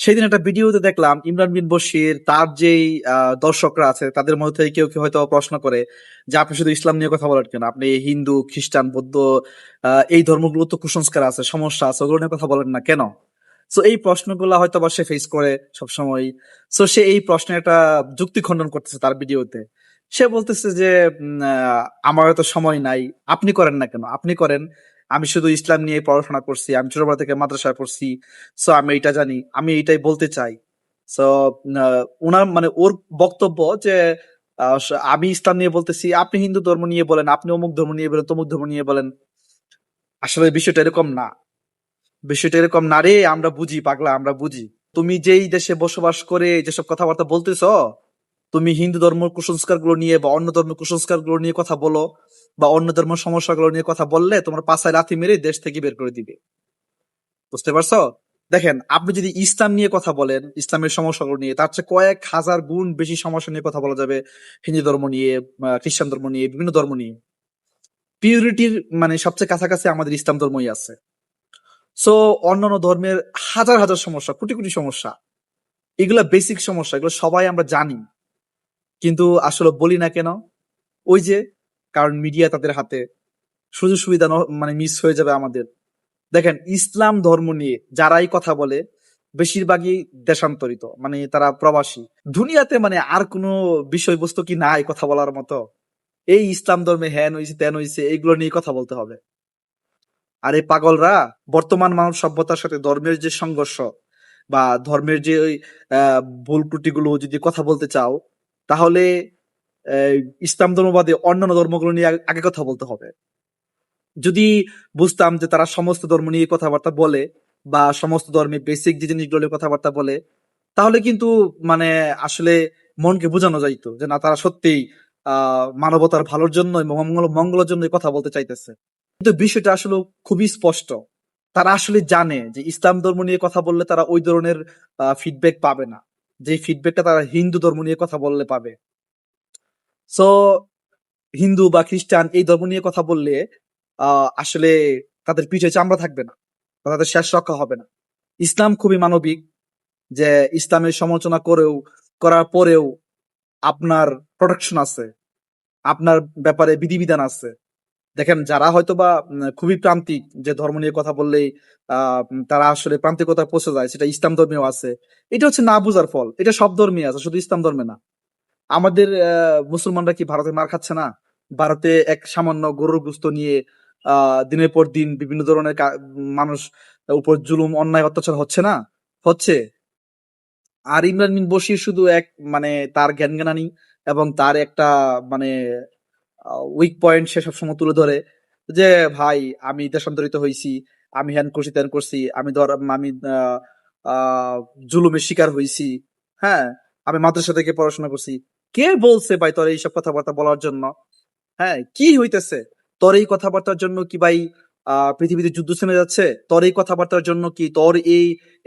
সেদিন একটা ভিডিওতে দেখলাম ইমরান বিন বশির তার যেই দর্শকরা আছে তাদের মধ্যে থেকে কেউ কেউ হয়তো প্রশ্ন করে যে আপনি শুধু ইসলাম নিয়ে কথা বলেন কেন, আপনি হিন্দু খ্রিস্টান বৌদ্ধ এই ধর্মগুলো তো কুসংস্কার আছে, সমস্যা আছে, ওগুলো নিয়ে কথা বলেন না কেন? সো এই প্রশ্নগুলো হয়তো বা সে ফেস করে সবসময়। সো সে এই প্রশ্নের একটা যুক্তি খণ্ডন করতেছে তার ভিডিওতে। সে বলতেছে যে আমার তো সময় নাই, আপনি করেন না কেন? আপনি করেন। আমি শুধু ইসলাম নিয়ে পড়াশোনা করছি, আমি ছোটবেলা থেকে মাদ্রাসায় পড়ছি। সো আমি এটা জানি, আমি এটাই বলতে চাই। সো উনার মানে ওর বক্তব্য যে আমি ইসলাম নিয়ে বলতেছি, আপনি হিন্দু ধর্ম নিয়ে বলেন, আপনি অমুক ধর্ম নিয়ে বলেন, তমুক ধর্ম নিয়ে বলেন। আসলে বিষয়টা এরকম না। বিষয়টা এরকম না রে, আমরা বুঝি পাগলা, আমরা বুঝি। তুমি যেই দেশে বসবাস করে যেসব কথাবার্তা বলতেছ, তুমি হিন্দু ধর্ম কুসংস্কার গুলো নিয়ে বা অন্য ধর্মের কুসংস্কার গুলো নিয়ে কথা বলো, বা অন্য ধর্মের সমস্যাগুলো নিয়ে কথা বললে তোমার পাছায় লাথি মেরে দেশ থেকে বের করে দিবে। বুঝতে পারছো? দেখেন, আপনি যদি ইসলাম নিয়ে কথা বলেন, ইসলামের সমস্যাগুলো নিয়ে, তার চেয়ে কয়েক হাজার গুণ বেশি সমস্যা নিয়ে কথা বলা যাবে হিন্দু ধর্ম নিয়ে, খ্রিস্টান ধর্ম নিয়ে, বিভিন্ন ধর্ম নিয়ে। পিউরিটির মানে সবচেয়ে কাছাকাছি আমাদের ইসলাম ধর্মই আছে। সো অন্যান্য ধর্মের হাজার হাজার সমস্যা, কোটি কোটি সমস্যা, এগুলা বেসিক সমস্যা, এগুলো সবাই আমরা জানি, কিন্তু আসলে বলি না কেন? ওই যে, কারণ মিডিয়া তাদের হাতে, সুযোগ সুবিধা মানে মিস হয়ে যাবে আমাদের। দেখেন, ইসলাম ধর্ম নিয়ে যারাই কথা বলে বেশিরভাগই দেশান্তরিত, মানে তারা প্রবাসী। দুনিয়াতে মানে আর কোনো বিষয়বস্তু কি নাই কথা বলার মতো? এই ইসলাম ধর্মে হ্যান হইছে ত্যান হইছে এইগুলো নিয়ে কথা বলতে হবে? আর এই পাগলরা বর্তমান মানব সভ্যতার সাথে ধর্মের যে সংঘর্ষ বা ধর্মের যে ওই ভুল ত্রুটিগুলো যদি কথা বলতে চাও, তাহলে ইসলাম ধর্ম বাদে অন্যান্য ধর্মগুলো নিয়ে আগে কথা বলতে হবে। যদি বুঝতাম যে তারা সমস্ত ধর্ম নিয়ে কথাবার্তা বলে বা সমস্ত ধর্মের বেসিক যে জিনিসগুলো নিয়ে কথাবার্তা বলে, তাহলে কিন্তু মানে আসলে মনকে বোঝানো যাইতো যে না, তারা সত্যিই মানবতার ভালোর জন্য, মঙ্গলের জন্য কথা বলতে চাইতেছে। কিন্তু বিষয়টা আসলে খুবই স্পষ্ট। তারা আসলে জানে যে ইসলাম ধর্ম নিয়ে কথা বললে তারা ওই ধরনের ফিডব্যাক পাবে না, যে ফিডব্যাকটা তারা হিন্দু ধর্ম নিয়ে কথা বললে পাবে। সো হিন্দু বা খ্রিস্টান এই ধর্ম নিয়ে কথা বললে আসলে তাদের পিঠে চামড়া থাকবে না, বা তাদের শেষ রক্ষা হবে না। ইসলাম খুবই মানবিক, যে ইসলামের সমালোচনা করার পরেও আপনার প্রোটেকশন আছে, আপনার ব্যাপারে বিধিবিধান আছে। দেখেন, যারা হয়তোবা খুবই প্রান্তিক, যে ধর্ম নিয়ে কথা বললেই তারা আসলে প্রান্তিকতায় পৌঁছে যায়, সেটা ইসলাম ধর্মেও আছে। এটা হচ্ছে না বুঝার ফল। এটা সব ধর্মে আছে, শুধু ইসলাম ধর্মে না। আমাদের মুসলমানরা কি ভারতে মার খাচ্ছে না? ভারতে এক সামান্য গরুর গোস্ত নিয়ে দিনের পর দিন বিভিন্ন ধরনের মানুষ উপর জুলুম, অন্যায়, অত্যাচার হচ্ছে না? হচ্ছে। আর ইমরান বিন বশির শুধু এক মানে তার জ্ঞানী এবং তার একটা মানে উইক পয়েন্ট সে সবসময় তুলে ধরে, যে ভাই আমি দেশান্তরিত হয়েছি, আমি হ্যান করছি ত্যান করছি, আমি জুলুমের শিকার হয়েছি, হ্যাঁ, আমি মাদ্রাসা থেকে পড়াশোনা করছি। কে বলছে ভাই তোর এইসব কথাবার্তা বলার জন্য? হ্যাঁ, কি হইতেছে? তোর এই কথাবার্তার জন্য কি ভাই পৃথিবীতে যুদ্ধ থেমে যাচ্ছে? তোর এই কথাবার্তার জন্য কি, তোর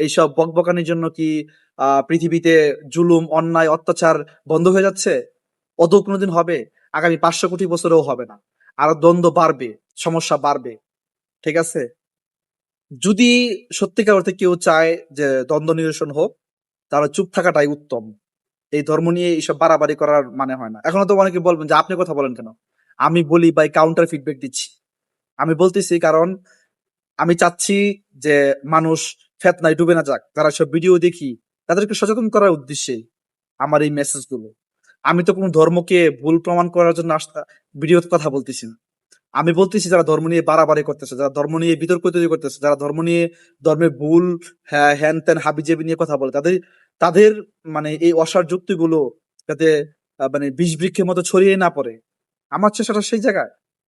এইসব বকবকানির জন্য কি পৃথিবীতে জুলুম, অন্যায়, অত্যাচার বন্ধ হয়ে যাচ্ছে? অদৌ কোনোদিন হবে? আগামী 500 কোটি বছরেও হবে না। আরো দ্বন্দ্ব বাড়বে, সমস্যা বাড়বে। ঠিক আছে? যদি সত্যিকার অর্থে কেউ চায় যে দ্বন্দ্ব নিরসন হোক, তাহলে চুপ থাকাটাই উত্তম। এই ধর্ম নিয়ে এইসব বাড়াবাড়ি করার মানে হয় না। এখনো তো অনেকে বলবেন যে আপনি কথা বলেন কেন? আমি বলি ভাই, কাউন্টার ফিডব্যাক দিচ্ছি। আমি বলতেছি কারণ আমি চাচ্ছি যে মানুষ ফেতনায় ডুবে না যাক। যারা সব ভিডিও দেখি তাদেরকে সচেতন করার উদ্দেশ্যে আমার এই মেসেজ গুলো। আমি তো কোনো ধর্মকে ভুল প্রমাণ করার জন্য ভিডিওতে কথা বলতেছি না। আমি বলতেছি যারা ধর্ম নিয়ে বাড়াবাড়ি করতেছে, যারা ধর্ম নিয়ে বিতর্ক তৈরি করতেছে, যারা ধর্ম নিয়ে ধর্মের ভুল হ্যান ত্যান হাবিজাবি নিয়ে কথা বলে, তাদের তাদের মানে এই অসার যুক্তিগুলো যাতে মানে বিষ বৃক্ষের মতো ছড়িয়ে না পড়ে। আমার চেষ্টাটা সেই জায়গায়।